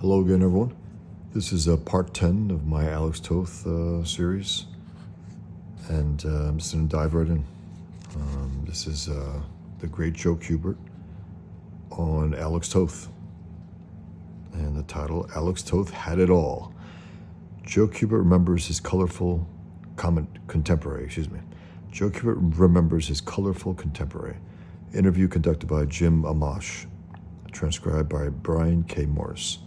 Hello again, everyone. This is part 10 of my Alex Toth series, and I'm just going to dive right in. This is the great Joe Kubert on Alex Toth, and the title, Alex Toth Had It All. Joe Kubert remembers his colorful contemporary, Joe Kubert remembers his colorful contemporary. Interview conducted by Jim Amash, transcribed by Brian K. Morris.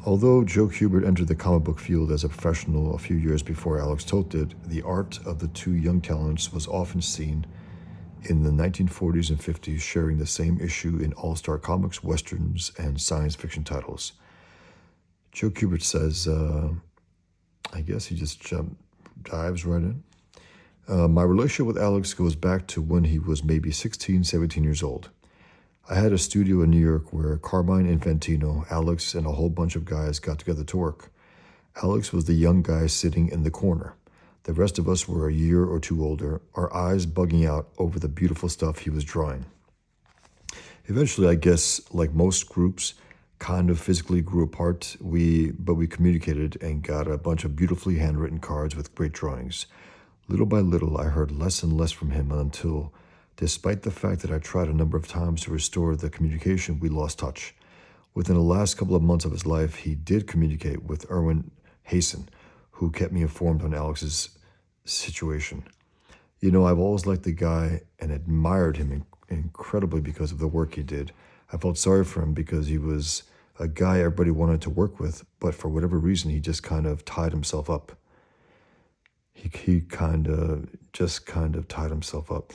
Although Joe Kubert entered the comic book field as a professional a few years before Alex Toth did, the art of the two young talents was often seen in the 1940s and 50s sharing the same issue in all-star comics, westerns, and science fiction titles. Joe Kubert says, I guess he just dives right in. My relationship with Alex goes back to when he was maybe 16, 17 years old. I had a studio in New York where Carmine Infantino, Alex, and a whole bunch of guys got together to work. Alex was the young guy sitting in the corner. The rest of us were a year or two older, our eyes bugging out over the beautiful stuff he was drawing. Eventually, I guess, like most groups, kind of physically grew apart, but we communicated and got a bunch of beautifully handwritten cards with great drawings. Little by little, I heard less and less from him until, despite the fact that I tried a number of times to restore the communication, we lost touch. Within the last couple of months of his life, he did communicate with Erwin Hasen, who kept me informed on Alex's situation. You know, I've always liked the guy and admired him incredibly because of the work he did. I felt sorry for him because he was a guy everybody wanted to work with, but for whatever reason, he just kind of tied himself up. He kind of tied himself up.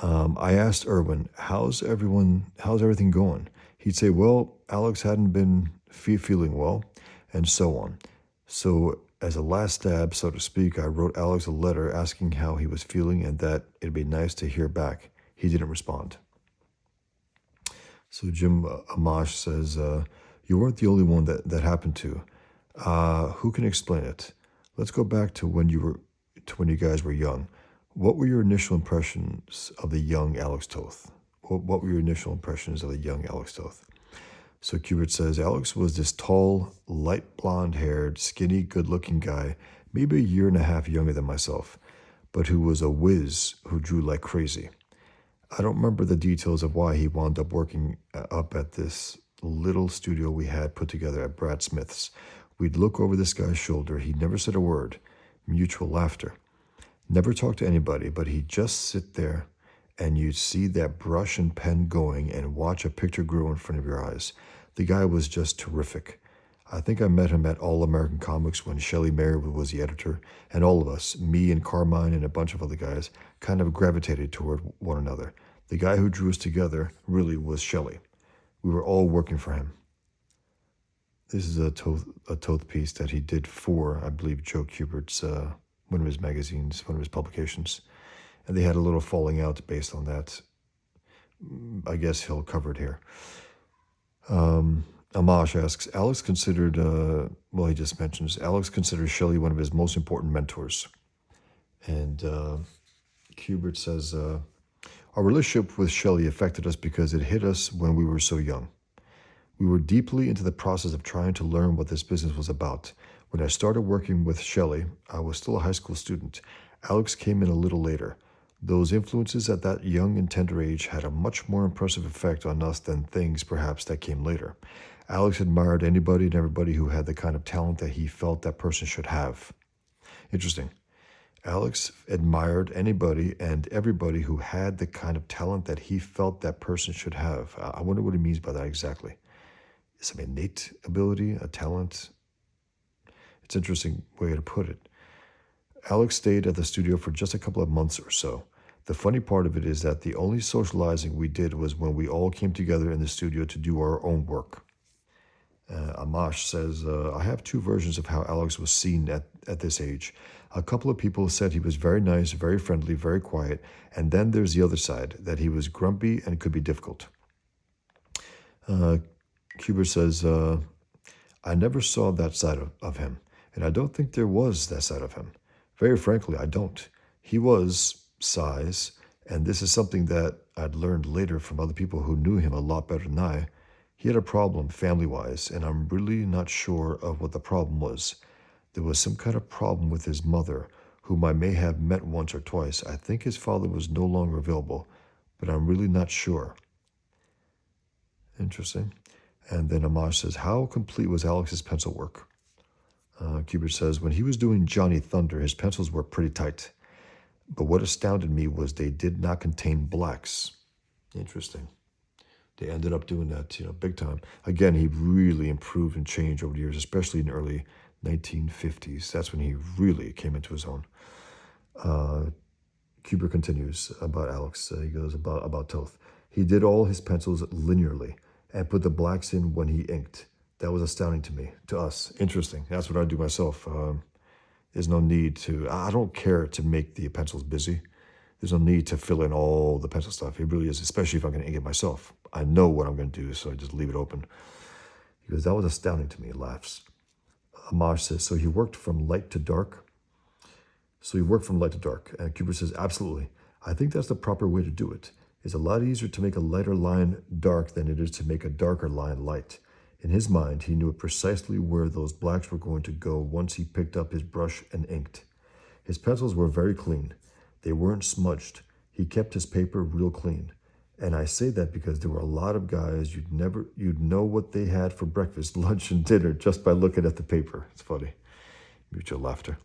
I asked Erwin, how's everything going? He'd say, well, Alex hadn't been feeling well, and so on. So as a last stab, so to speak, I wrote Alex a letter asking how he was feeling and that it'd be nice to hear back. He didn't respond. So Jim Amash says, you weren't the only one that happened to. Who can explain it? Let's go back to when you guys were young. What were your initial impressions of the young Alex Toth? What were your initial impressions of the young Alex Toth? So Kubert says, Alex was this tall, light blonde-haired, skinny, good-looking guy, maybe a year and a half younger than myself, but who was a whiz who drew like crazy. I don't remember the details of why he wound up working up at this little studio we had put together at Brad Smith's. We'd look over this guy's shoulder. He never said a word. Mutual laughter. Never talked to anybody, but he'd just sit there and you'd see that brush and pen going and watch a picture grow in front of your eyes. The guy was just terrific. I think I met him at All American Comics when Shelley Mayer was the editor, and all of us, me and Carmine and a bunch of other guys, kind of gravitated toward one another. The guy who drew us together really was Shelley. We were all working for him. This is a Toth piece that he did for, I believe, Joe Kubert's one of his magazines, one of his publications. And they had a little falling out based on that. I guess he'll cover it here. Amash asks, Alex considers Shelley one of his most important mentors. And Kubert says, our relationship with Shelley affected us because it hit us when we were so young. We were deeply into the process of trying to learn what this business was about. When I started working with Shelley, I was still a high school student. Alex came in a little later. Those influences at that young and tender age had a much more impressive effect on us than things, perhaps, that came later. Alex admired anybody and everybody who had the kind of talent that he felt that person should have. Interesting. Alex admired anybody and everybody who had the kind of talent that he felt that person should have. I wonder what he means by that exactly. Some innate ability, a talent? It's an interesting way to put it. Alex stayed at the studio for just a couple of months or so. The funny part of it is that the only socializing we did was when we all came together in the studio to do our own work. Amash says, I have two versions of how Alex was seen at this age. A couple of people said he was very nice, very friendly, very quiet, and then there's the other side, that he was grumpy and could be difficult. Kubert says, I never saw that side of him, and I don't think there was that side of him. Very frankly, I don't. He was size, and this is something that I'd learned later from other people who knew him a lot better than I. He had a problem family-wise, and I'm really not sure of what the problem was. There was some kind of problem with his mother, whom I may have met once or twice. I think his father was no longer available, but I'm really not sure. Interesting. And then Amash says, how complete was Alex's pencil work? Kubert says, when he was doing Johnny Thunder, his pencils were pretty tight. But what astounded me was they did not contain blacks. Interesting. They ended up doing that, big time. Again, he really improved and changed over the years, especially in the early 1950s. That's when he really came into his own. Kubert continues about Alex. He goes about Toth. He did all his pencils linearly and put the blacks in when he inked. That was astounding to me, to us. Interesting. That's what I do myself. There's no need to, I don't care to make the pencils busy. There's no need to fill in all the pencil stuff. It really is, especially if I'm going to ink it myself. I know what I'm going to do, so I just leave it open. He goes, that was astounding to me. He laughs. Amash says, so he worked from light to dark? And Kubert says, absolutely. I think that's the proper way to do it. It's a lot easier to make a lighter line dark than it is to make a darker line light. In his mind, he knew precisely where those blacks were going to go once he picked up his brush and inked. His pencils were very clean. They weren't smudged. He kept his paper real clean. And I say that because there were a lot of guys you'd know what they had for breakfast, lunch, and dinner just by looking at the paper. It's funny. Mutual laughter.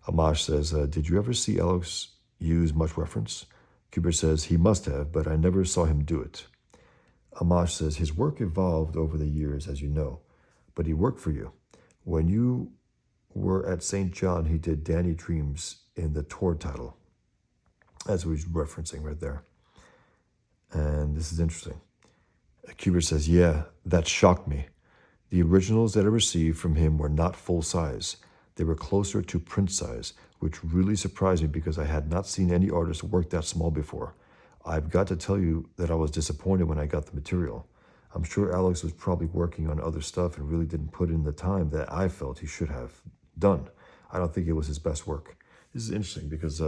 Amash says, did you ever see Alex use much reference? Kubert says, he must have, but I never saw him do it. Amash says, his work evolved over the years, as you know, but he worked for you. When you were at St. John, he did Danny Dreams in the tour title. That's what he's referencing right there. And this is interesting. Kubert says, yeah, that shocked me. The originals that I received from him were not full size. They were closer to print size, which really surprised me because I had not seen any artist work that small before. I've got to tell you that I was disappointed when I got the material. I'm sure Alex was probably working on other stuff and really didn't put in the time that I felt he should have done. I don't think it was his best work. This is interesting because,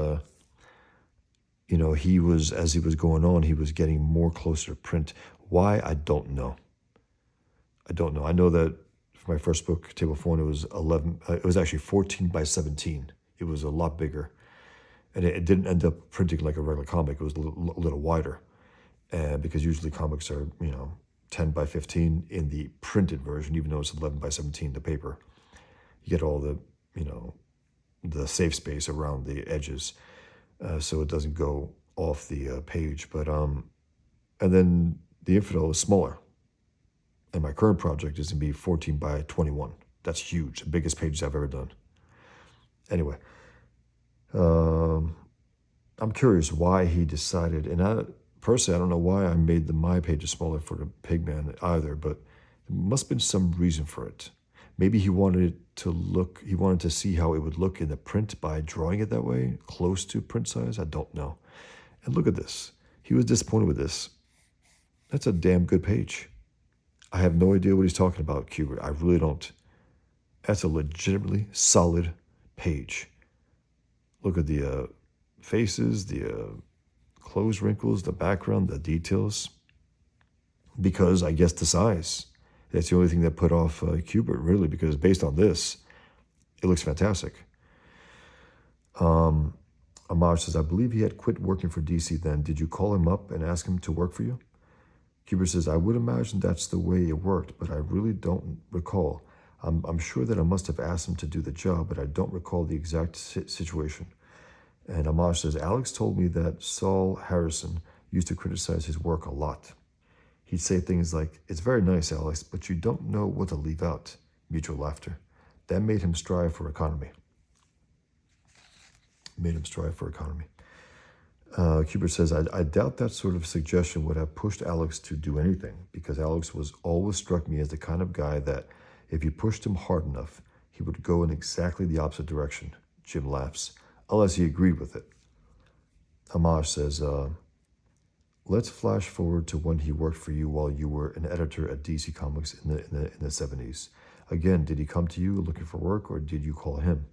he was, as he was going on, he was getting more closer to print. Why? I don't know. I know that for my first book, Table Fawn, it was actually 14 by 17. It was a lot bigger. And it didn't end up printing like a regular comic. It was a little wider. And because usually comics are, 10 by 15 in the printed version, even though it's 11 by 17, the paper. You get all the, the safe space around the edges. So it doesn't go off the page. But, and then the Infidel is smaller. And my current project is going to be 14 by 21. That's huge. The biggest pages I've ever done. Anyway. I'm curious why he decided, and personally, I don't know why I made my pages smaller for the Pigman either, but there must have been some reason for it. Maybe he wanted to see how it would look in the print by drawing it that way, close to print size. I don't know. And look at this. He was disappointed with this. That's a damn good page. I have no idea what he's talking about, Kubert. I really don't. That's a legitimately solid page. Look at the faces, the clothes wrinkles, the background, the details. Because I guess the size. That's the only thing that put off Kubert, really, because based on this, it looks fantastic. Amash says, I believe he had quit working for DC then. Did you call him up and ask him to work for you? Kubert says, I would imagine that's the way it worked, but I really don't recall. I'm sure that I must have asked him to do the job, but I don't recall the exact situation. And Amash says, Alex told me that Saul Harrison used to criticize his work a lot. He'd say things like, it's very nice, Alex, but you don't know what to leave out. Mutual laughter. That made him strive for economy. Kubert says, I doubt that sort of suggestion would have pushed Alex to do anything, because Alex was always struck me as the kind of guy that if you pushed him hard enough, he would go in exactly the opposite direction. Jim laughs, unless he agreed with it. Amash says, let's flash forward to when he worked for you while you were an editor at DC Comics in the 70s. Again, did he come to you looking for work, or did you call him?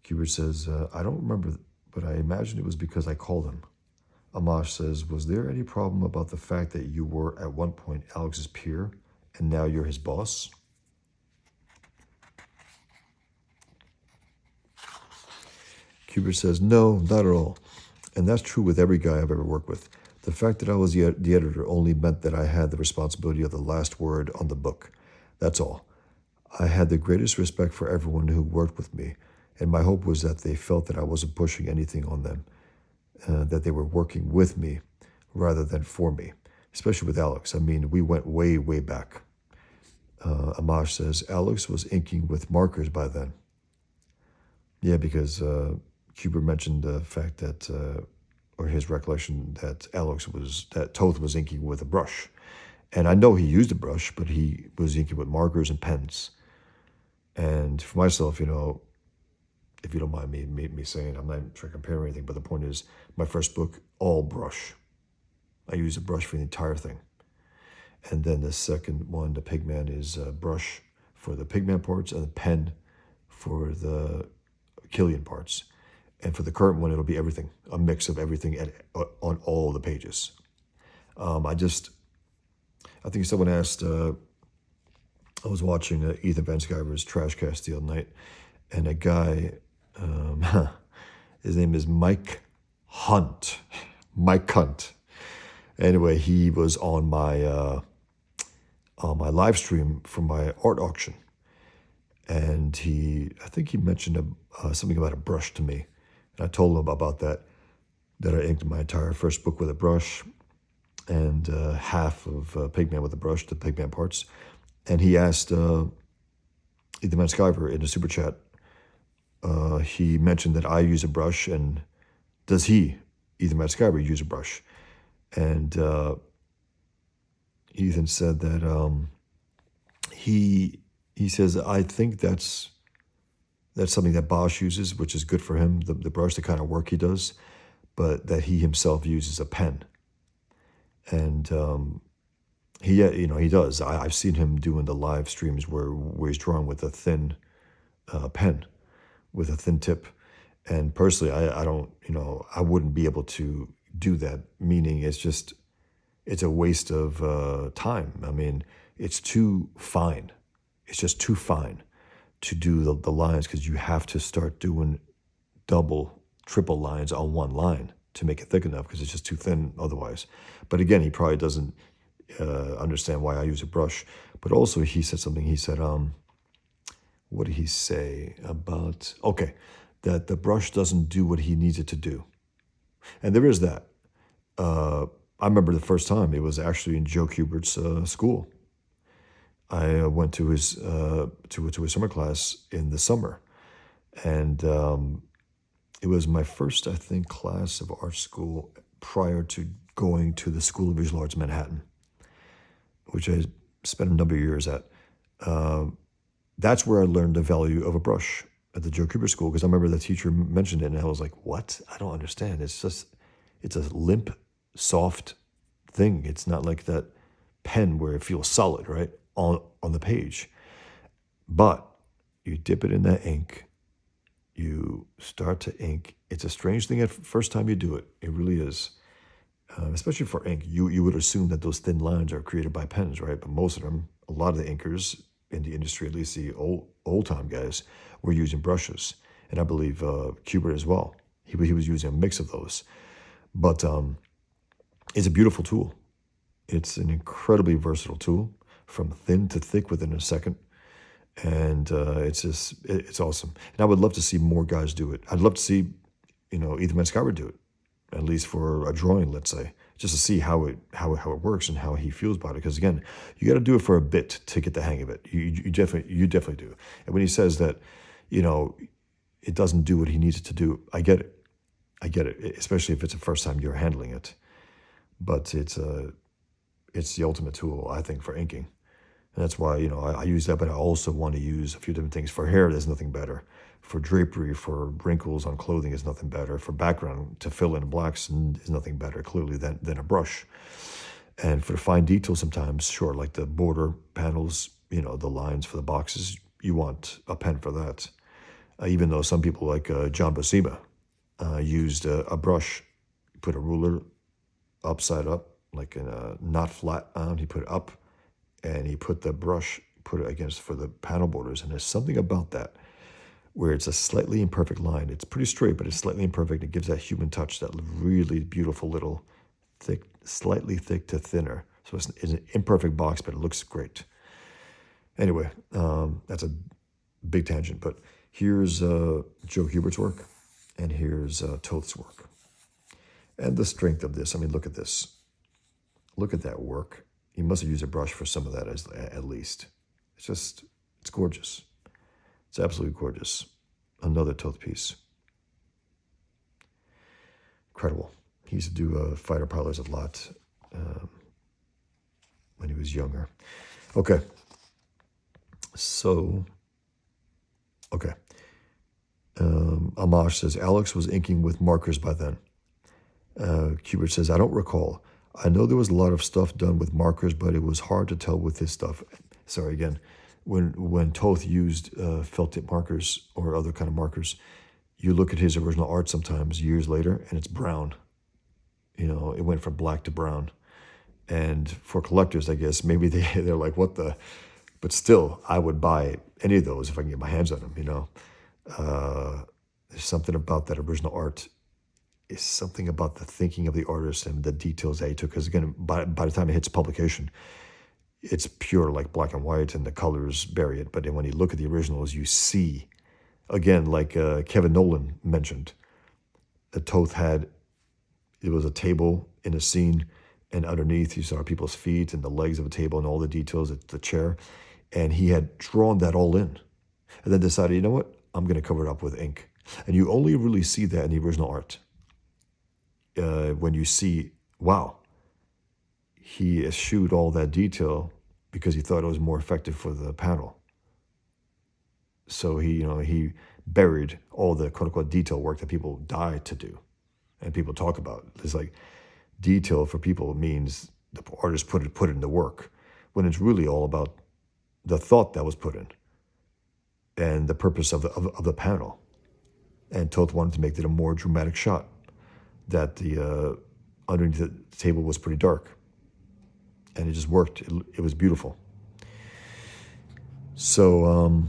Kubert says, I don't remember, but I imagine it was because I called him. Amash says, was there any problem about the fact that you were at one point Alex's peer? and now you're his boss? Kubert says, no, not at all. And that's true with every guy I've ever worked with. The fact that I was the editor only meant that I had the responsibility of the last word on the book. That's all. I had the greatest respect for everyone who worked with me, and my hope was that they felt that I wasn't pushing anything on them, that they were working with me rather than for me, especially with Alex. I mean, we went way, way back. Amash says, Alex was inking with markers by then. Yeah, because Kubert mentioned the fact that, or his recollection that Toth was inking with a brush. And I know he used a brush, but he was inking with markers and pens. And for myself, if you don't mind me saying, I'm not trying to compare anything, but the point is, my first book, all brush. I use a brush for the entire thing. And then the second one, the Pigman, is a brush for the Pigman parts and a pen for the Killian parts. And for the current one, it'll be everything, a mix of everything on all the pages. I think someone asked, I was watching Ethan Van Sciver's Trashcast the other night, and a guy, his name is Mike Hunt. Mike Hunt. Anyway, he was on my live stream for my art auction. And I think he mentioned something about a brush to me. And I told him about that I inked my entire first book with a brush and half of Pigman with a brush, the Pigman parts. And he asked Ethan Van Sciver in a super chat, he mentioned that I use a brush, and does he, Ethan Van Sciver, use a brush? And Ethan said that he says, I think that's something that Bosch uses, which is good for him, the brush, the kind of work he does, but that he himself uses a pen. And he does. I've seen him doing the live streams where he's drawing with a thin pen, with a thin tip. And personally, I don't, I wouldn't be able to do that, meaning it's a waste of time. I mean, it's too fine. It's just too fine to do the lines, because you have to start doing double, triple lines on one line to make it thick enough, because it's just too thin otherwise. But again, he probably doesn't understand why I use a brush. But also he said something. He said, what did he say about, that the brush doesn't do what he needs it to do. And there is that. I remember the first time, it was actually in Joe Kubert's school. I went to his summer class in the summer, and it was my first, I think, class of art school prior to going to the School of Visual Arts in Manhattan, which I spent a number of years at. That's where I learned the value of a brush, at the Joe Kubert School, because I remember the teacher mentioned it, and I was like, what? I don't understand. It's a limp, soft thing. It's not like that pen where it feels solid, right, on the page. But you dip it in that ink, you start to ink. It's a strange thing at first time you do it. It really is. Especially for ink, you would assume that those thin lines are created by pens, right? But most of them, a lot of the inkers in the industry, at least the old time guys, were using brushes. And I believe Kubert as well. He was using a mix of those. But it's a beautiful tool. It's an incredibly versatile tool, from thin to thick within a second. And it's awesome. And I would love to see more guys do it. I'd love to see, Ethan Van Sciver do it, at least for a drawing, let's say, just to see how it works and how he feels about it. Because again, you got to do it for a bit to get the hang of it. You definitely do. And when he says that, it doesn't do what he needs it to do, I get it, especially if it's the first time you're handling it. But it's the ultimate tool, I think, for inking. And that's why, I use that, but I also want to use a few different things. For hair, there's nothing better. For drapery, for wrinkles on clothing is nothing better. For background, to fill in blacks is nothing better, clearly, than a brush. And for the fine details sometimes, sure, like the border panels, the lines for the boxes, you want a pen for that. Even though some people like John Buscema used a brush, put a ruler upside up, like in a not flat on, he put it up, and he put it against for the panel borders, and there's something about that where it's a slightly imperfect line. It's pretty straight, but it's slightly imperfect. It gives that human touch, that really beautiful little thick, slightly thick to thinner. So it's an imperfect box, but it looks great. Anyway, that's a big tangent, but here's Joe Kubert's work, and here's Toth's work. And the strength of this, I mean, look at this. Look at that work. He must have used a brush for some of that at least. It's gorgeous. It's absolutely gorgeous. Another Toth piece. Incredible. He used to do fighter pilots a lot when he was younger. Okay. So, okay. Amash says, Alex was inking with markers by then. Kubert says, I don't recall. I know there was a lot of stuff done with markers, but it was hard to tell with his stuff. Sorry, again. When Toth used felt tip markers or other kind of markers, you look at his original art sometimes years later, and it's brown. You know, it went from black to brown. And for collectors, I guess, maybe they're like, what the... But still, I would buy any of those if I can get my hands on them, you know. There's something about that original art. It's something about the thinking of the artist and the details that he took. Because again, by the time it hits publication, it's pure like black and white and the colors bury it. But then when you look at the originals, you see, again, like Kevin Nolan mentioned, that Toth had, it was a table in a scene, and underneath you saw people's feet and the legs of a table and all the details at the chair. And he had drawn that all in and then decided, you know what, I'm going to cover it up with ink. And you only really see that in the original art. When you see, wow, he eschewed all that detail because he thought it was more effective for the panel. So he buried all the quote unquote detail work that people die to do and people talk about. It's like detail for people means the artist put it in the work, when it's really all about the thought that was put in and the purpose of the panel. And Toth wanted to make it a more dramatic shot, that the underneath the table was pretty dark, and it just worked. It was beautiful. So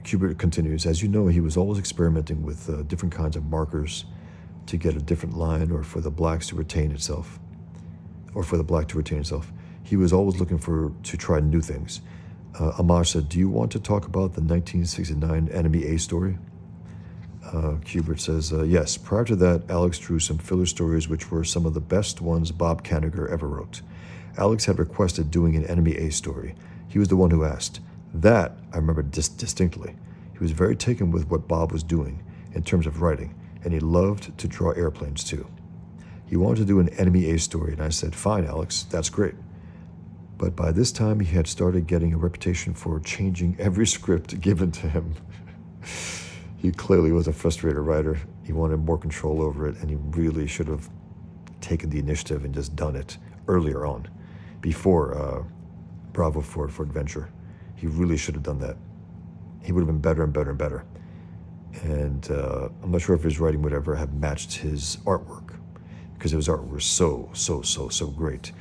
Kubert continues, as you know, he was always experimenting with different kinds of markers to get a different line, or for the black to retain itself. He was always looking to try new things. Amash said, do you want to talk about the 1969 Enemy A story? Kubert says, yes. Prior to that, Alex drew some filler stories which were some of the best ones Bob Kanigher ever wrote. Alex had requested doing an Enemy A story. He was the one who asked. That I remember distinctly. He was very taken with what Bob was doing in terms of writing, and he loved to draw airplanes too. He wanted to do an Enemy A story, and I said, fine, Alex, that's great. But by this time, he had started getting a reputation for changing every script given to him. He clearly was a frustrated writer. He wanted more control over it, and he really should have taken the initiative and just done it earlier on, before Bravo for Adventure. He really should have done that. He would have been better and better and better. And I'm not sure if his writing would ever have matched his artwork, because his art was so great,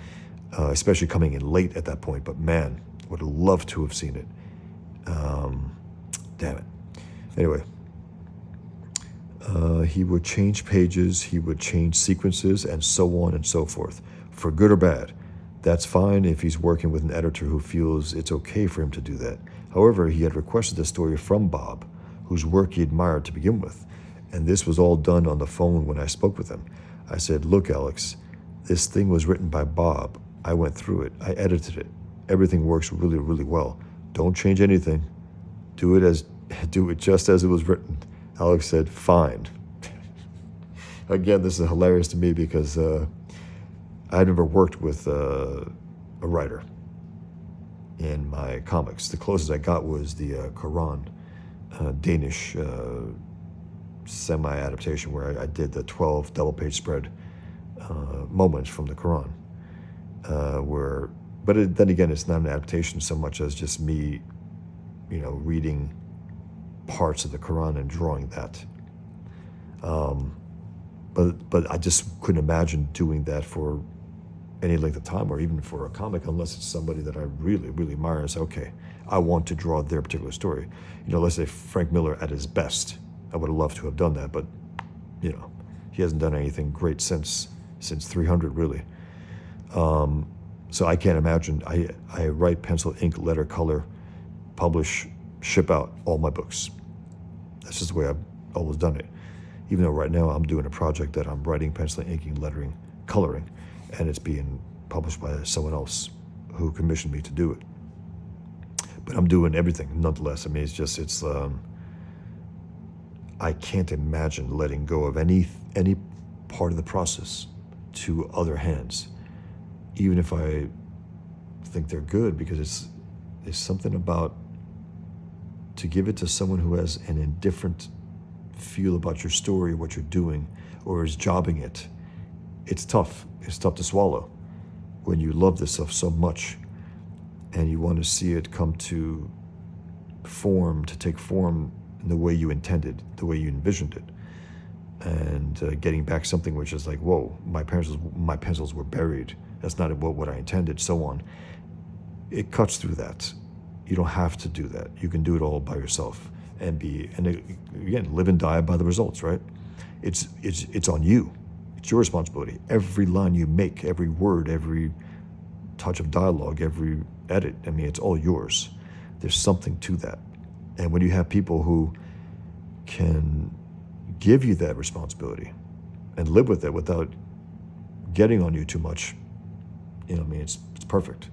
especially coming in late at that point. But man, would have loved to have seen it. Damn it. Anyway, he would change pages, he would change sequences, and so on and so forth, for good or bad. That's fine if he's working with an editor who feels it's okay for him to do that. However, he had requested the story from Bob, whose work he admired to begin with, and this was all done on the phone when I spoke with him. I said, look, Alex, this thing was written by Bob. I went through it. I edited it. Everything works really, really well. Don't change anything. Do it just as it was written. Alex said, fine. Again, this is hilarious to me because I never worked with a writer in my comics. The closest I got was the Quran, Danish semi-adaptation where I did the 12 double-page spread moments from the Quran. Then again, it's not an adaptation so much as just me, reading parts of the Quran and drawing that. But I just couldn't imagine doing that for any length of time, or even for a comic, unless it's somebody that I really, really admire and say, okay, I want to draw their particular story. Let's say Frank Miller at his best. I would have loved to have done that, but, he hasn't done anything great since 300, really. So I can't imagine. I write pencil, ink, letter, color, publish, ship out all my books. That's just the way I've always done it. Even though right now I'm doing a project that I'm writing, penciling, inking, lettering, coloring, and it's being published by someone else who commissioned me to do it. But I'm doing everything nonetheless. I mean, I can't imagine letting go of any part of the process to other hands, even if I think they're good, because there's something about, to give it to someone who has an indifferent feel about your story, what you're doing, or is jobbing it. It's tough. It's tough to swallow when you love this stuff so much and you want to see it come to take form in the way you intended, the way you envisioned it. And getting back something which is like, whoa, my pencils were buried. That's not what I intended, so on. It cuts through that. You don't have to do that. You can do it all by yourself and again, live and die by the results, right? It's on you. It's your responsibility. Every line you make, every word, every touch of dialogue, every edit, I mean, it's all yours. There's something to that. And when you have people who can give you that responsibility and live with it without getting on you too much, it's perfect.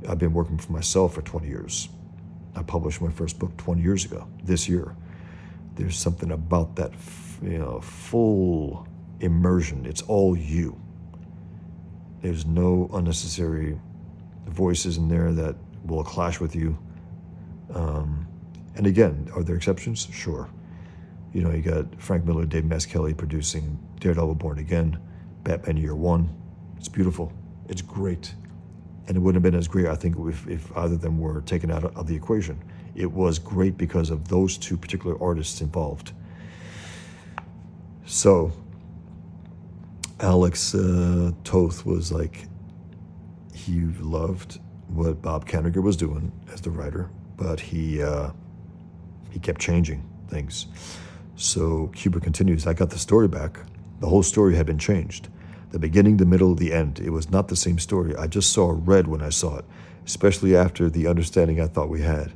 I've been working for myself for 20 years. I published my first book 20 years ago, this year. There's something about that, full immersion. It's all you. There's no unnecessary voices in there that will clash with you. And again, are there exceptions? Sure. You got Frank Miller, Dave Mazzucchelli producing Daredevil Born Again, Batman Year One. It's beautiful. It's great. And it wouldn't have been as great, I think, if either of them were taken out of the equation. It was great because of those two particular artists involved. So, Alex Toth was like, he loved what Bob Kanigher was doing as the writer, but he kept changing things. So Kubert continues, I got the story back. The whole story had been changed. The beginning, the middle, the end. It was not the same story. I just saw red when I saw it, especially after the understanding I thought we had.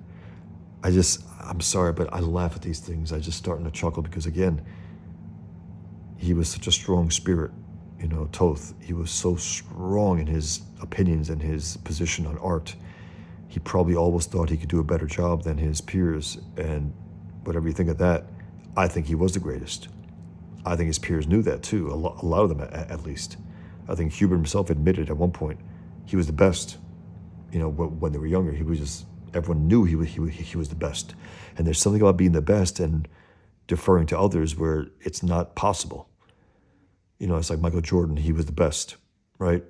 I'm sorry, but I laugh at these things. I just starting to chuckle because, again, he was such a strong spirit, Toth. He was so strong in his opinions and his position on art. He probably always thought he could do a better job than his peers, and whatever you think of that, I think he was the greatest. I think his peers knew that too, a lot of them at least. I think Kubert himself admitted at one point he was the best. When they were younger, everyone knew he was the best. And there's something about being the best and deferring to others where it's not possible. It's like Michael Jordan, he was the best, right?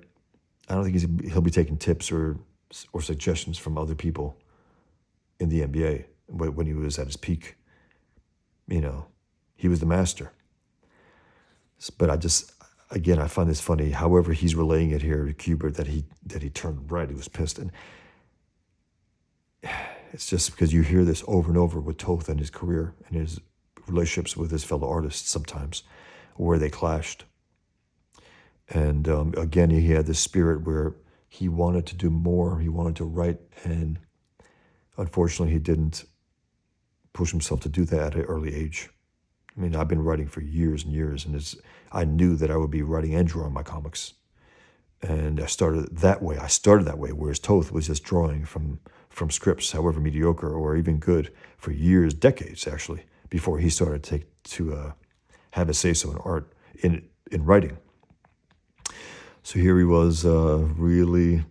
I don't think he'll be taking tips or suggestions from other people in the NBA when he was at his peak. He was the master. But I find this funny. However, he's relaying it here to Kubert that he turned red. He was pissed, and it's just because you hear this over and over with Toth and his career and his relationships with his fellow artists sometimes, where they clashed. And again, he had this spirit where he wanted to do more. He wanted to write, and unfortunately, he didn't push himself to do that at an early age. I mean, I've been writing for years and years, and I knew that I would be writing and drawing my comics. And I started that way, whereas Toth was just drawing from scripts, however mediocre or even good, for years, decades actually, before he started to have a say-so in art, in writing. So here he was really,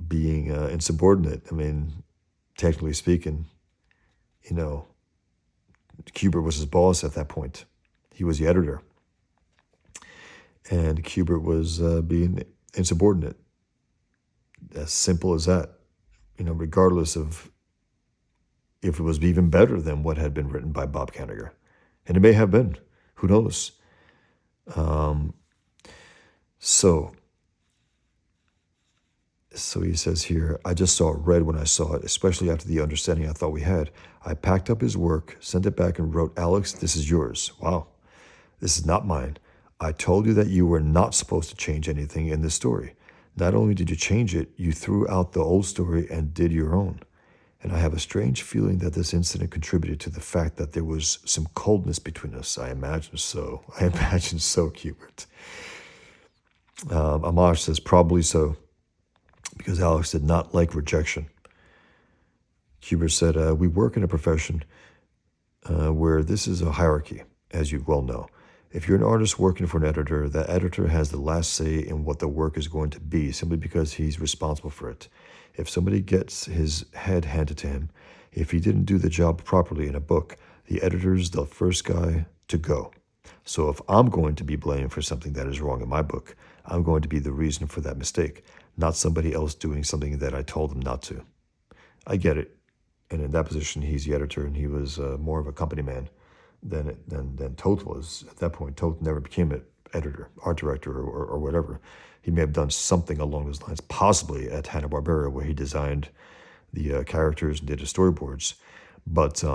being insubordinate. I mean, technically speaking, Kubert was his boss at that point. He was the editor. And Kubert was being insubordinate. As simple as that. Regardless of if it was even better than what had been written by Bob Kanigher. And it may have been. Who knows? So, so he says here, I just saw it red when I saw it, especially after the understanding I thought we had. I packed up his work, sent it back, and wrote, Alex, this is yours. Wow, this is not mine. I told you that you were not supposed to change anything in this story. Not only did you change it, you threw out the old story and did your own. And I have a strange feeling that this incident contributed to the fact that there was some coldness between us. I imagine so. I imagine so, Kubert. Amash says, probably so, because Alex did not like rejection. Kubert said, we work in a profession where this is a hierarchy, as you well know. If you're an artist working for an editor, that editor has the last say in what the work is going to be, simply because he's responsible for it. If somebody gets his head handed to him, if he didn't do the job properly in a book, the editor's the first guy to go. So if I'm going to be blamed for something that is wrong in my book, I'm going to be the reason for that mistake, not somebody else doing something that I told them not to. I get it. And in that position, he's the editor, and he was more of a company man than Toth was. At that point, Toth never became an editor, art director, or whatever. He may have done something along those lines, possibly at Hanna-Barbera, where he designed the characters and did the storyboards. But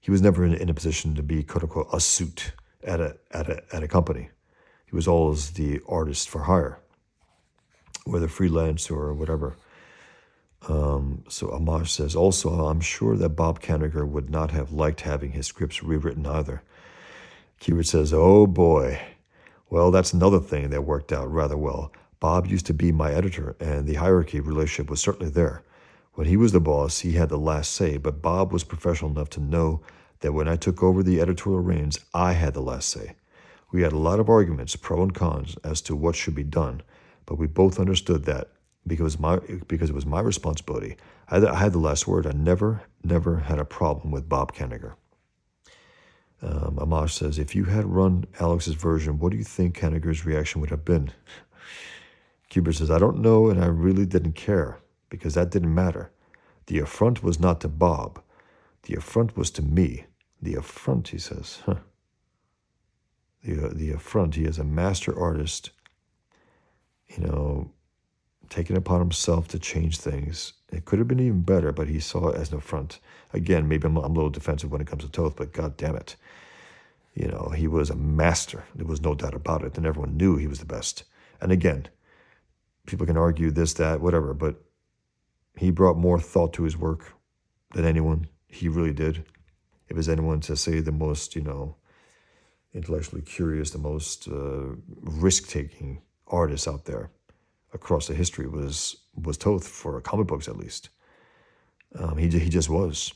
he was never in a position to be, quote unquote, a suit at a company. He was always the artist for hire, whether freelance or whatever. So Amash says, also, I'm sure that Bob Kanigher would not have liked having his scripts rewritten either. Kubert says, oh boy. Well, that's another thing that worked out rather well. Bob used to be my editor, and the hierarchy relationship was certainly there. When he was the boss, he had the last say, but Bob was professional enough to know that when I took over the editorial reins, I had the last say. We had a lot of arguments, pro and cons, as to what should be done, but we both understood that because it was my responsibility. I had the last word. I never had a problem with Bob Kanigher. Amash says, if you had run Alex's version, what do you think Kanigher's reaction would have been? Kubert says, I don't know, and I really didn't care, because that didn't matter. The affront was not to Bob. The affront was to me. The affront, he says. The affront. He is a master artist, taking it upon himself to change things. It could have been even better, but he saw it as an affront. Again, maybe I'm a little defensive when it comes to Toth, but God damn it. He was a master. There was no doubt about it, and everyone knew he was the best. And again, people can argue this, that, whatever, but he brought more thought to his work than anyone. He really did. If there's anyone to say the most, intellectually curious, the most risk-taking artist out there across the history was Toth, for comic books at least. He just was.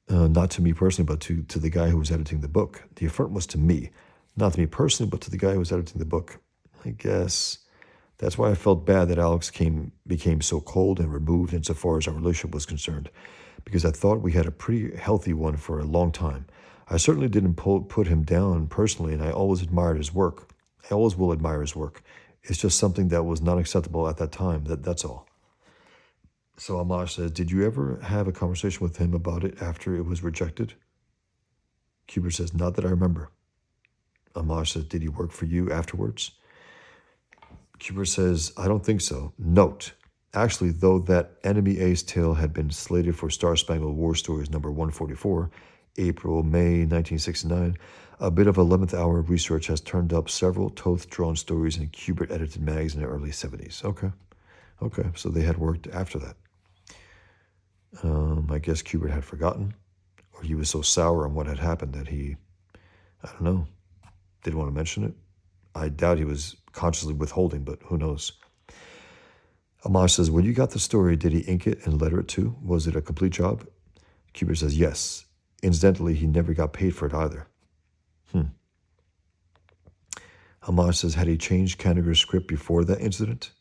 Not to me personally, but to the guy who was editing the book. The affront was to me, not to me personally, but to the guy who was editing the book. I guess that's why I felt bad that Alex became so cold and removed insofar as our relationship was concerned, because I thought we had a pretty healthy one for a long time. I certainly didn't put him down personally, and I always admired his work. I always will admire his work. It's just something that was not acceptable at that time. That's all. So Amash says, did you ever have a conversation with him about it after it was rejected? Kubert says, not that I remember. Amash says, did he work for you afterwards? Kubert says, I don't think so. Note, actually, though that Enemy Ace tale had been slated for Star Spangled War Stories number 144, April, May 1969, a bit of 11th hour research has turned up several Toth-drawn stories in Kubert-edited mags in the early 70s. Okay, so they had worked after that. I guess Kubert had forgotten, or he was so sour on what had happened that he, I don't know, didn't want to mention it. I doubt he was consciously withholding, but who knows. Amash says, when you got the story, did he ink it and letter it too? Was it a complete job? Kubert says, yes. Incidentally, he never got paid for it either. Amash says, had he changed Kanigher's script before that incident?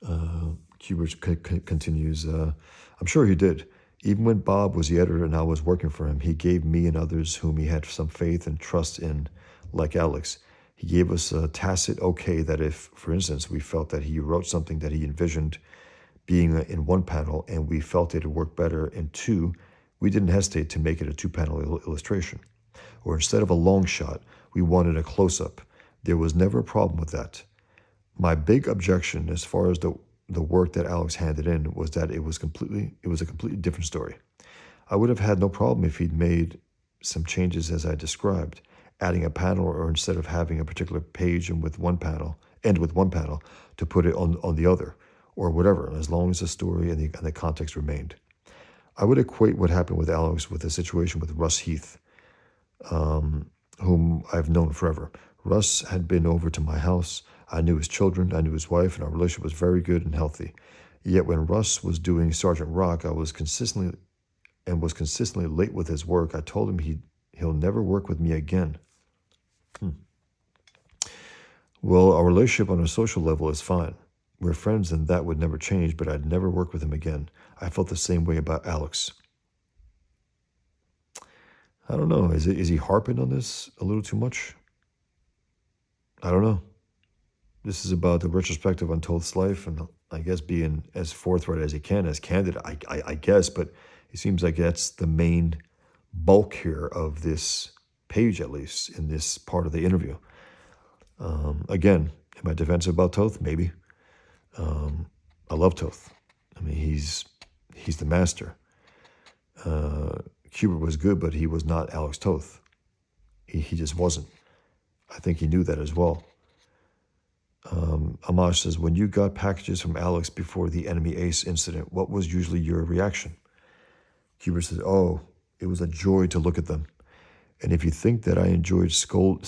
Kubert continues, I'm sure he did. Even when Bob was the editor and I was working for him, he gave me and others whom he had some faith and trust in, like Alex, he gave us a tacit okay that if, for instance, we felt that he wrote something that he envisioned being in one panel and we felt it would work better in two, we didn't hesitate to make it a two-panel illustration. Or instead of a long shot, we wanted a close-up. There was never a problem with that. My big objection as far as the work that Alex handed in was that it was a completely different story. I would have had no problem if he'd made some changes as I described, adding a panel, or instead of having a particular page and with one panel, to put it on the other, or whatever, as long as the story and the context remained. I would equate what happened with Alex with the situation with Russ Heath, whom I've known forever. Russ had been over to my house. I knew his children, I knew his wife, and our relationship was very good and healthy. Yet when Russ was doing Sergeant Rock, I was consistently late with his work. I told him he'll never work with me again. Well, our relationship on a social level is fine. We're friends and that would never change, but I'd never work with him again. I felt the same way about Alex. I don't know. Is he harping on this a little too much? I don't know. This is about the retrospective on Toth's life, and I guess being as forthright as he can, as candid, I guess, but it seems like that's the main bulk here of this page, at least, in this part of the interview. Again, am I defensive about Toth? Maybe. I love Toth. I mean, he's the master. Kubert was good, but he was not Alex Toth. He just wasn't. I think he knew that as well. Amash says, when you got packages from Alex before the enemy ace incident, what was usually your reaction? Kubert says, oh, it was a joy to look at them. And if you think that I enjoyed sending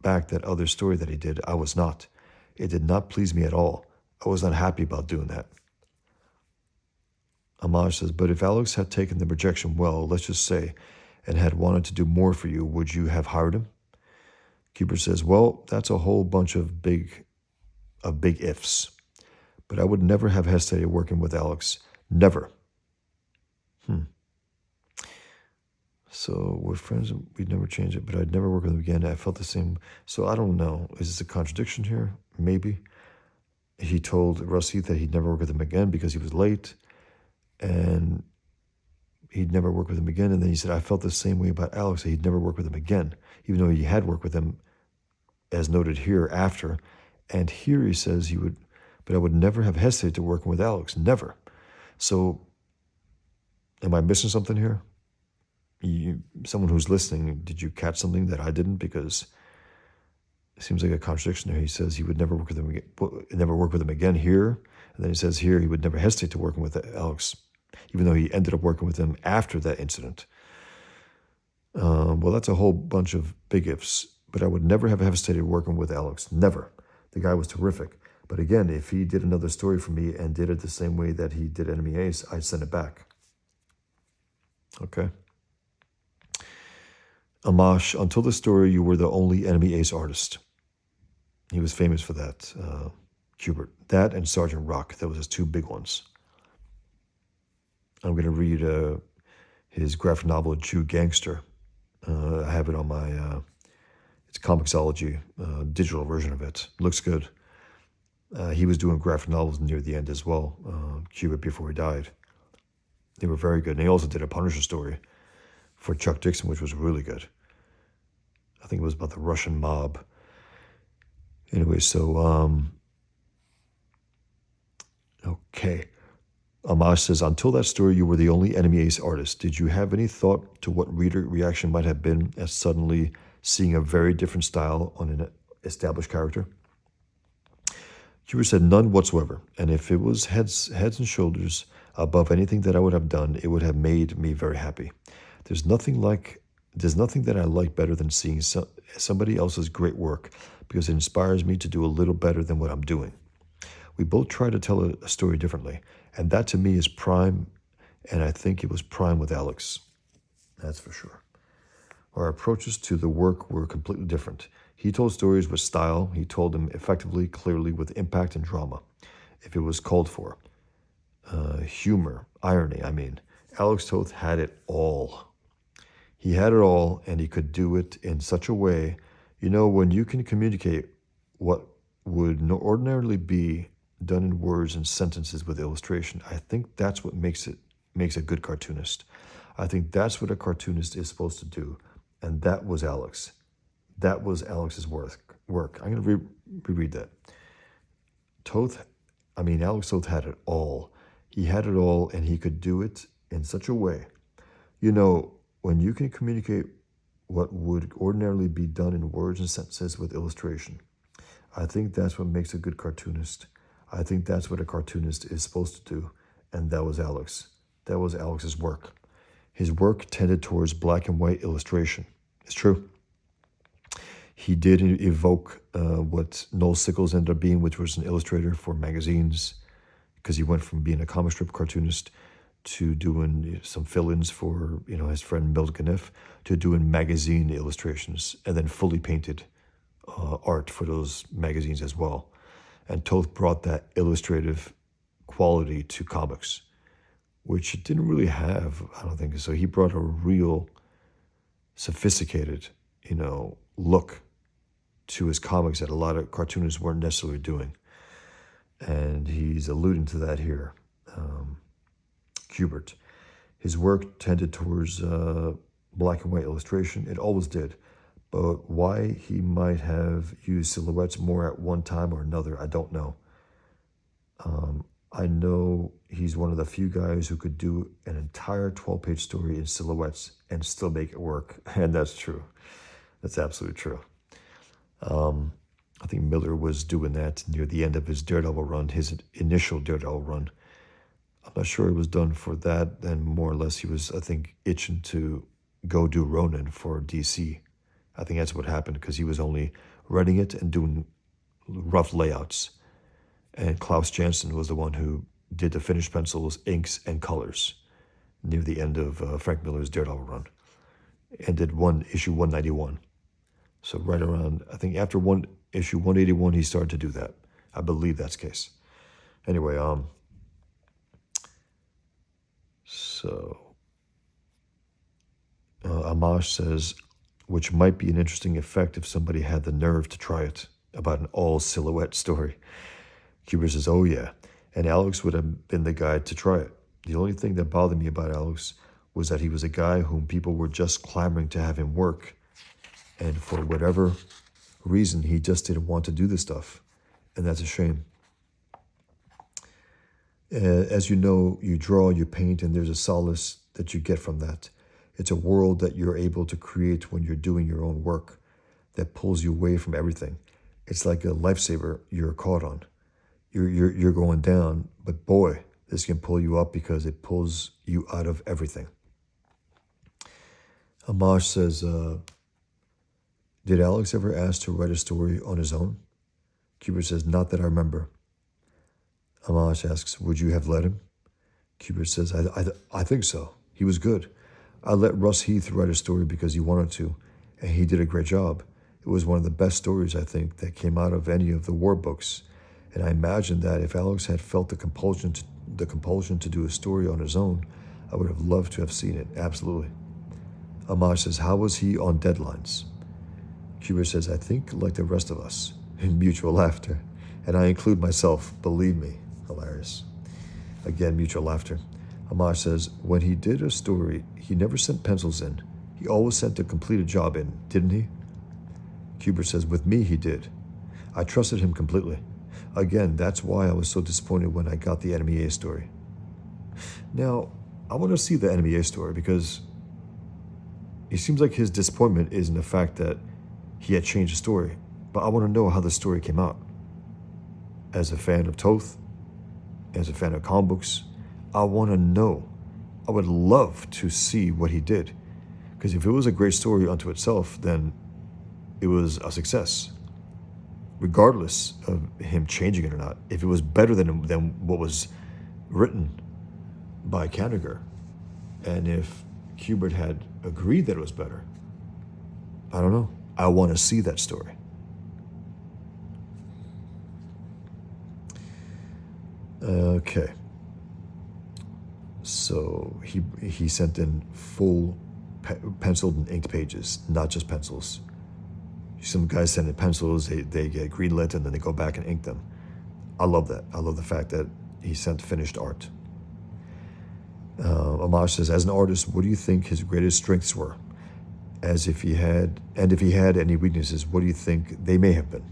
back that other story that he did, I was not. It did not please me at all. I was not happy about doing that. Amash says, but if Alex had taken the rejection well, let's just say, and had wanted to do more for you, would you have hired him? Kubert says, well, that's a whole bunch of big ifs. But I would never have hesitated working with Alex. Never. So we're friends, we'd never change it, but I'd never work with him again. I felt the same. So I don't know. Is this a contradiction here? Maybe. He told Russ Heath that he'd never work with him again because he was late, and he'd never work with him again. And then he said, I felt the same way about Alex, that he'd never work with him again, even though he had worked with him, as noted here, after. And here he says he would, but I would never have hesitated to working with Alex. Never. So am I missing something here? Someone who's listening, did you catch something that I didn't? Because it seems like a contradiction there. He says he would never work with him again here, and then he says here he would never hesitate to working with Alex, even though he ended up working with him after that incident. Well, that's a whole bunch of big ifs. But I would never have hesitated working with Alex. Never. The guy was terrific. But again, if he did another story for me and did it the same way that he did Enemy Ace, I'd send it back. Okay. Amash, until the story, you were the only Enemy Ace artist. He was famous for that, Kubert. That and Sergeant Rock. That was his two big ones. I'm going to read his graphic novel, Jew Gangster. I have it on my, it's Comixology, digital version of it. Looks good. He was doing graphic novels near the end as well, Kubert, before he died. They were very good. And he also did a Punisher story for Chuck Dixon, which was really good. I think it was about the Russian mob. Anyway, so, okay. Amash says, until that story, you were the only Enemy Ace artist. Did you have any thought to what reader reaction might have been at suddenly seeing a very different style on an established character? Kubert said, none whatsoever. And if it was heads and shoulders above anything that I would have done, it would have made me very happy. There's nothing that I like better than seeing somebody else's great work, because it inspires me to do a little better than what I'm doing. We both try to tell a story differently, and that to me is prime, and I think it was prime with Alex. That's for sure. Our approaches to the work were completely different. He told stories with style. He told them effectively, clearly, with impact and drama, if it was called for. Humor, irony, Alex Toth had it all. He had it all, and he could do it in such a way, when you can communicate what would ordinarily be done in words and sentences with illustration. I think that's what makes a good cartoonist. I think that's what a cartoonist is supposed to do, and that was Alex. That was Alex's work. I'm going to reread that. Alex Toth had it all. He had it all, and he could do it in such a way. You know, when you can communicate what would ordinarily be done in words and sentences with illustration, I think that's what makes a good cartoonist. I think that's what a cartoonist is supposed to do, and that was Alex. That was Alex's work. His work tended towards black and white illustration. It's true. He did evoke what Noel Sickles ended up being, which was an illustrator for magazines, because he went from being a comic strip cartoonist to doing some fill-ins for his friend Milt Caniff, to doing magazine illustrations, and then fully painted art for those magazines as well. And Toth brought that illustrative quality to comics, which it didn't really have, I don't think. So he brought a real sophisticated, look to his comics that a lot of cartoonists weren't necessarily doing. And he's alluding to that here. Kubert. His work tended towards black and white illustration. It always did. But why he might have used silhouettes more at one time or another, I don't know. I know he's one of the few guys who could do an entire 12-page story in silhouettes and still make it work. And that's true. That's absolutely true. I think Miller was doing that near the end of his Daredevil run, his initial Daredevil run. I'm not sure it was done for that. Then more or less he was, I think, itching to go do Ronin for DC. I think that's what happened, because he was only writing it and doing rough layouts. And Klaus Janson was the one who did the finished pencils, inks, and colors near the end of Frank Miller's Daredevil run. And did issue 191. So right around, I think after issue 181, he started to do that. I believe that's the case. Anyway, Amash says, which might be an interesting effect if somebody had the nerve to try it, about an all-silhouette story. Kubert says, oh yeah, and Alex would have been the guy to try it. The only thing that bothered me about Alex was that he was a guy whom people were just clamoring to have him work, and for whatever reason, he just didn't want to do this stuff, and that's a shame. As you know, you draw, you paint, and there's a solace that you get from that. It's a world that you're able to create when you're doing your own work that pulls you away from everything. It's like a lifesaver you're caught on. You're going down, but boy, this can pull you up because it pulls you out of everything. Amash says, did Alex ever ask to write a story on his own? Kubert says, not that I remember. Amash asks, would you have let him? Kubert says, I think so. He was good. I let Russ Heath write a story because he wanted to, and he did a great job. It was one of the best stories, I think, that came out of any of the war books. And I imagine that if Alex had felt the compulsion to do a story on his own, I would have loved to have seen it, absolutely. Amash says, how was he on deadlines? Kubert says, I think like the rest of us, in mutual laughter. And I include myself, believe me. Hilarious. Again, mutual laughter. Amash says, when he did a story, he never sent pencils in. He always sent a completed job in, didn't he? Kubert says, with me, he did. I trusted him completely. Again, that's why I was so disappointed when I got the Enemy A story. Now, I want to see the Enemy A story because it seems like his disappointment is in the fact that he had changed the story, but I want to know how the story came out. As a fan of Toth, as a fan of comic books, I want to know. I would love to see what he did. Because if it was a great story unto itself, then it was a success. Regardless of him changing it or not. If it was better than what was written by Kanigher, and if Kubert had agreed that it was better, I don't know. I want to see that story. Okay. So he sent in full penciled and inked pages, not just pencils. Some guys send in pencils, they get greenlit, and then they go back and ink them. I love that. I love the fact that he sent finished art. Amash says, as an artist, what do you think his greatest strengths were? as if he had, and if he had any weaknesses, what do you think they may have been?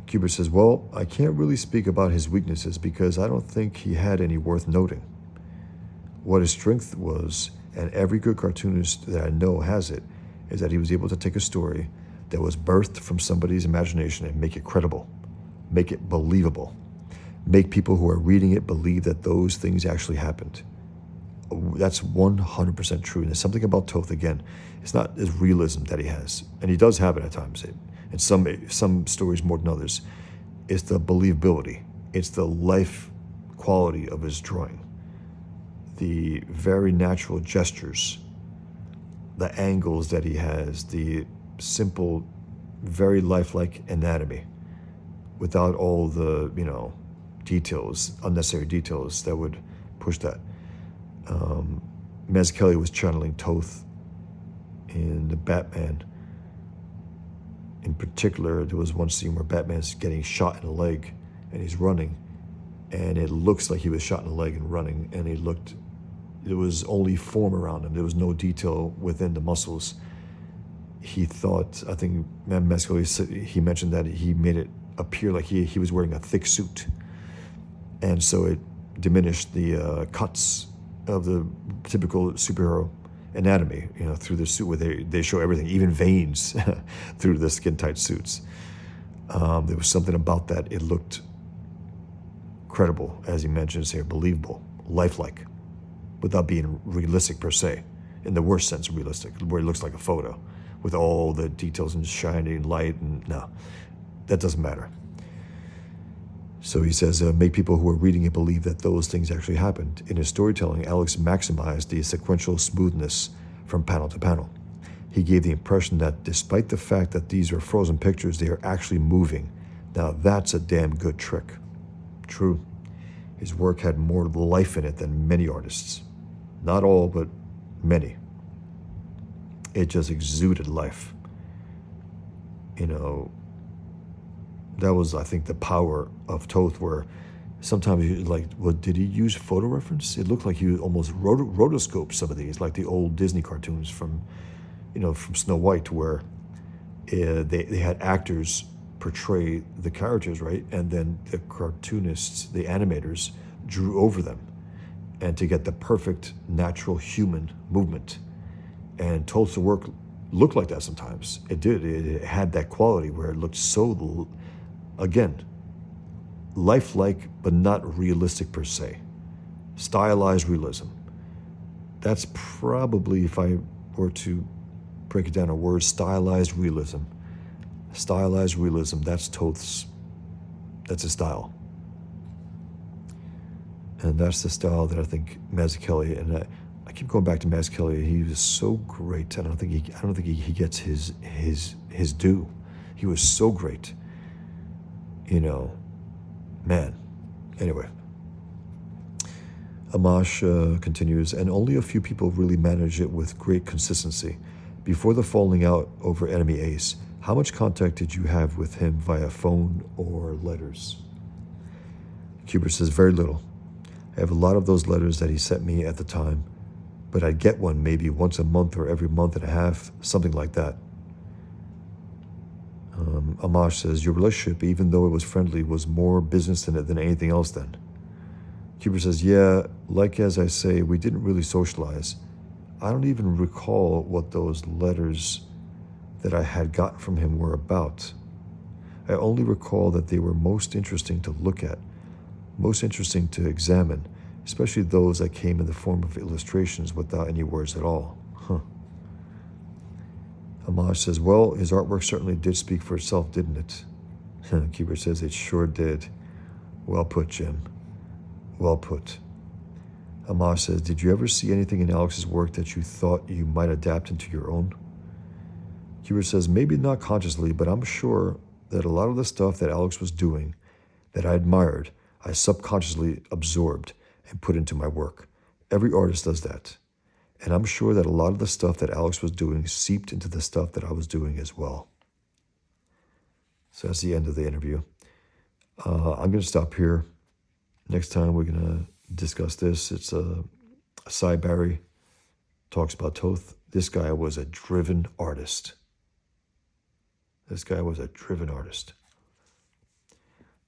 Kubert says, well, I can't really speak about his weaknesses because I don't think he had any worth noting. What his strength was, and every good cartoonist that I know has it, is that he was able to take a story that was birthed from somebody's imagination and make it credible, make it believable, make people who are reading it believe that those things actually happened. That's 100% true. And there's something about Toth, again, it's not his realism that he has, and he does have it at times, and some stories more than others. It's the believability. It's the life quality of his drawing. The very natural gestures, the angles that he has, the simple, very lifelike anatomy, without all the, details, unnecessary details that would push that. Mazzucchelli was channeling Toth in the Batman. In particular, there was one scene where Batman's getting shot in the leg and he's running, and it looks like he was shot in the leg and running, and there was only form around him. There was no detail within the muscles. He thought, I think Mazzucchelli, he mentioned that he made it appear like he was wearing a thick suit. And so it diminished the cuts of the typical superhero anatomy, through the suit, where they show everything, even veins, through the skin-tight suits. There was something about that. It looked credible, as he mentions here, believable, lifelike, without being realistic per se, in the worst sense of realistic, where it looks like a photo, with all the details and shining light, and no, that doesn't matter. So he says, make people who are reading it believe that those things actually happened. In his storytelling, Alex maximized the sequential smoothness from panel to panel. He gave the impression that despite the fact that these are frozen pictures, they are actually moving. Now that's a damn good trick. True. His work had more life in it than many artists. Not all, but many. It just exuded life. That was, I think, the power of Toth, where sometimes you did he use photo reference? It looked like he almost rotoscoped some of these, like the old Disney cartoons from Snow White, where they had actors portray the characters, right? And then the cartoonists, the animators, drew over them, and to get the perfect natural human movement. And Toth's work looked like that sometimes. It did. It had that quality where it looked so, again, lifelike, but not realistic per se. Stylized realism. That's probably, if I were to break it down a word, stylized realism. Stylized realism, that's Toth's, that's his style. And that's the style that I think Mazzucchelli, and I keep going back to Mazzucchelli, he was so great, and I don't think he gets his due. He was so great. Man. Anyway. Amash continues, and only a few people really manage it with great consistency. Before the falling out over Enemy Ace, how much contact did you have with him via phone or letters? Kubert says, very little. I have a lot of those letters that he sent me at the time, but I'd get one maybe once a month or every month and a half, something like that. Amash says, your relationship, even though it was friendly, was more business than anything else then. Kubert says, yeah, like as I say, we didn't really socialize. I don't even recall what those letters that I had gotten from him were about. I only recall that they were most interesting to look at, most interesting to examine, especially those that came in the form of illustrations without any words at all. Amash says, well, his artwork certainly did speak for itself, didn't it? Kubert says, it sure did. Well put, Jim. Well put. Amash says, did you ever see anything in Alex's work that you thought you might adapt into your own? Kubert says, maybe not consciously, but I'm sure that a lot of the stuff that Alex was doing that I admired, I subconsciously absorbed and put into my work. Every artist does that. And I'm sure that a lot of the stuff that Alex was doing seeped into the stuff that I was doing as well. So that's the end of the interview. I'm going to stop here. Next time we're going to discuss this. It's a Cy Barry talks about Toth. This guy was a driven artist. This guy was a driven artist.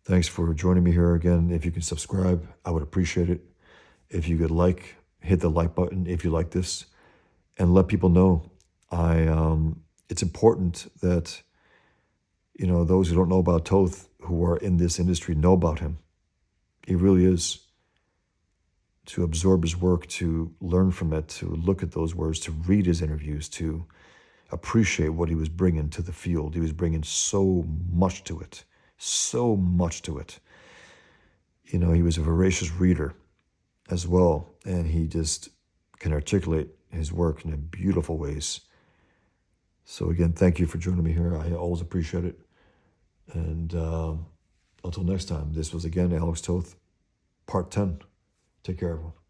Thanks for joining me here again. If you can subscribe, I would appreciate it. If you could hit the like button if you like this, and let people know. It's important that, those who don't know about Toth, who are in this industry, know about him. He really is. To absorb his work, to learn from it, to look at those words, to read his interviews, to appreciate what he was bringing to the field. He was bringing so much to it, so much to it. He was a voracious reader as well, and he just can articulate his work in beautiful ways. So again, thank you for joining me here. I always appreciate it. And until next time, this was again Alex Toth, part 10. Take care, everyone.